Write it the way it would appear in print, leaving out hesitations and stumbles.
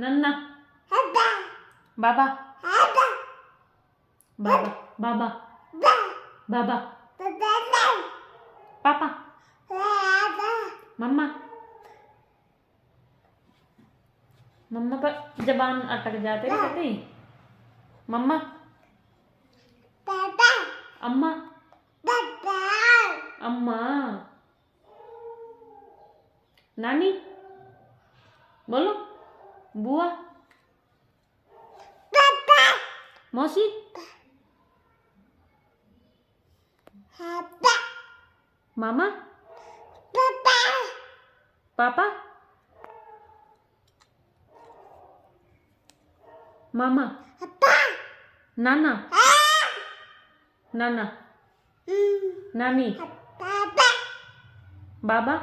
नन्ना, बाबा, बाबा, बाबा, बाबा, पापा, मम्मा। मम्मा पर जबान अटक जाते ना कहते मम्मा, अम्मा, अम्मा, नानी, बोलो, बुआ, मौसी, मामा, पापा, मामा, नाना, नाना, नानी, बाबा।